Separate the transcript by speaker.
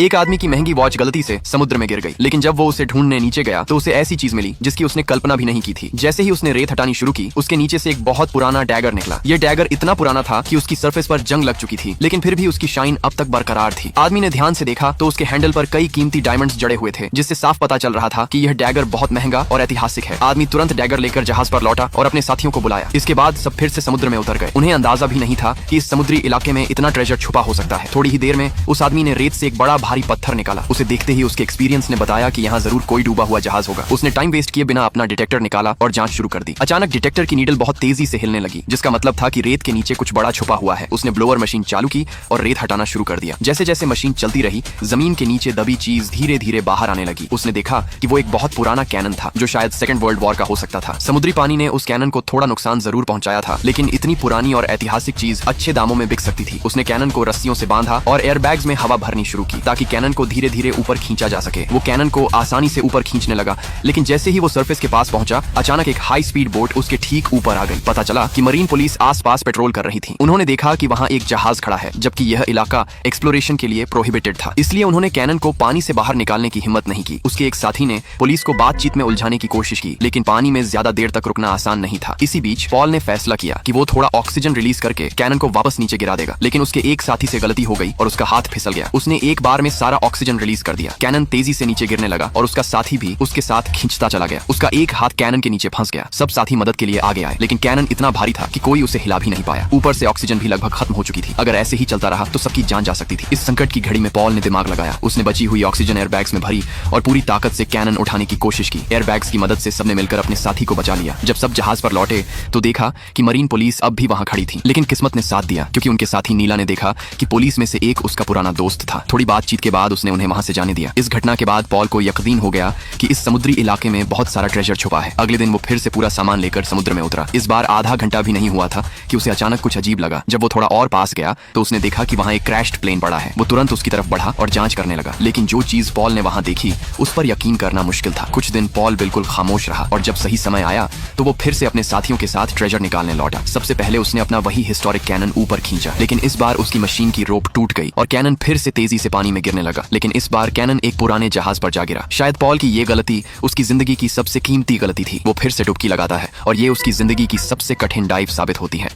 Speaker 1: एक आदमी की महंगी वॉच गलती से समुद्र में गिर गई, लेकिन जब वो उसे ढूंढने नीचे गया तो उसे ऐसी चीज मिली जिसकी उसने कल्पना भी नहीं की थी। जैसे ही उसने रेत हटानी शुरू की, उसके नीचे से एक बहुत पुराना डैगर निकला। ये डैगर इतना पुराना था कि उसकी सरफेस पर जंग लग चुकी थी, लेकिन फिर भी उसकी शाइन अब तक बरकरार थी। आदमी ने ध्यान से देखा तो उसके हैंडल पर कई कीमती डायमंड्स जड़े हुए थे, जिससे साफ पता चल रहा था कि यह डैगर बहुत महंगा और ऐतिहासिक है। आदमी तुरंत डैगर लेकर जहाज पर लौटा और अपने साथियों को बुलाया। इसके बाद सब फिर से समुद्र में उतर गए। उन्हें अंदाजा भी नहीं था कि इस समुद्री इलाके में इतना ट्रेजर छुपा हो सकता है। थोड़ी ही देर में उस आदमी ने रेत से एक बड़ा भारी पत्थर निकाला। उसे देखते ही उसके एक्सपीरियंस ने बताया कि यहाँ जरूर कोई डूबा हुआ जहाज होगा। उसने टाइम वेस्ट किए बिना अपना डिटेक्टर निकाला और जांच शुरू कर दी। अचानक डिटेक्टर की नीडल बहुत तेजी से हिलने लगी, जिसका मतलब था कि रेत के नीचे कुछ बड़ा छुपा हुआ है। उसने ब्लोअर मशीन चालू की और रेत हटाना शुरू कर दिया। जैसे जैसे मशीन चलती रही, जमीन के नीचे दबी चीज धीरे धीरे बाहर आने लगी। उसने देखा कि वो एक बहुत पुराना कैनन था, जो शायद सेकंड वर्ल्ड वॉर का हो सकता था। समुद्री पानी ने उस कैनन को थोड़ा नुकसान जरूर पहुंचाया था, लेकिन इतनी पुरानी और ऐतिहासिक चीज अच्छे दामों में बिक सकती थी। उसने कैनन को रस्सियों से बांधा और एयरबैग्स में हवा भरनी शुरू की, ताकि कैनन को धीरे धीरे ऊपर खींचा जा सके। वो कैनन को आसानी से ऊपर खींचने लगा, लेकिन जैसे ही वो सरफेस के पास पहुंचा, अचानक एक हाई स्पीड बोट उसके ठीक ऊपर आ गई। पता चला कि मरीन पुलिस आसपास पेट्रोल कर रही थी। उन्होंने देखा कि वहां एक जहाज खड़ा है, जबकि यह इलाका एक्सप्लोरेशन के लिए प्रोहिबिटेड था। इसलिए उन्होंने कैनन को पानी से बाहर निकालने की हिम्मत नहीं की। उसके एक साथी ने पुलिस को बातचीत में उलझाने की कोशिश की, लेकिन पानी में ज्यादा देर तक रुकना आसान नहीं था। इसी बीच पॉल ने फैसला किया कि वो थोड़ा ऑक्सीजन रिलीज करके कैनन को वापस नीचे गिरा देगा, लेकिन उसके एक साथी से गलती हो गई और उसका हाथ फिसल गया। उसने एक बार में सारा ऑक्सीजन रिलीज कर दिया। कैनन तेजी से नीचे गिरने लगा और उसका साथी भी उसके साथ खींचता चला गया। उसका एक हाथ कैनन के नीचे फंस गया। सब साथी मदद के लिए आगे आए, लेकिन कैनन इतना भारी था कि कोई उसे हिला भी नहीं पाया। ऊपर से ऑक्सीजन भी लगभग खत्म हो चुकी थी। अगर ऐसे ही चलता रहा तो सबकी जान जा सकती थी। इस संकट की घड़ी में पॉल ने दिमाग लगाया। उसने बची हुई ऑक्सीजन एयरबैग्स में भरी और पूरी ताकत से कैनन उठाने की कोशिश की। एयरबैग्स की मदद से सबने मिलकर अपने साथी को बचा लिया। जब सब जहाज पर लौटे तो देखा कि मरीन पुलिस अब भी वहां खड़ी थी, लेकिन किस्मत ने साथ दिया, क्योंकि उनके साथी नीला ने देखा कि पुलिस में से एक उसका पुराना दोस्त था। थोड़ी बातचीत के बाद उसने उन्हें वहां से जाने दिया। इस घटना के बाद पॉल को यकीन हो गया कि इस समुद्री इलाके में बहुत सारा ट्रेजर छुपा है। अगले दिन वो फिर से पूरा सामान लेकर समुद्र में उतरा। इस बार आधा घंटा भी नहीं हुआ था कि उसे अचानक कुछ अजीब लगा। जब वो थोड़ा और पास गया तो उसने देखा कि वहां एक क्रैश्ड प्लेन पड़ा है। वो तुरंत उसकी तरफ बढ़ा और जांच करने लगा, लेकिन जो चीज पॉल ने वहां देखी उस पर यकीन करना मुश्किल था। कुछ दिन पॉल बिल्कुल खामोश रहा और जब सही समय आया तो वो फिर से अपने साथियों के साथ ट्रेजर निकालने लौटा। सबसे पहले उसने अपना वही हिस्टोरिक कैनन ऊपर खींचा, लेकिन इस बार उसकी मशीन की रोप टूट गई और कैनन फिर से तेजी से पानी में गिरने लगा। लेकिन इस बार कैनन एक पुराने जहाज पर जा गिरा। शायद पॉल की ये गलती उसकी जिंदगी की सबसे कीमती गलती थी। वो फिर से डुबकी लगाता है और ये उसकी जिंदगी की सबसे कठिन डाइव साबित होती है।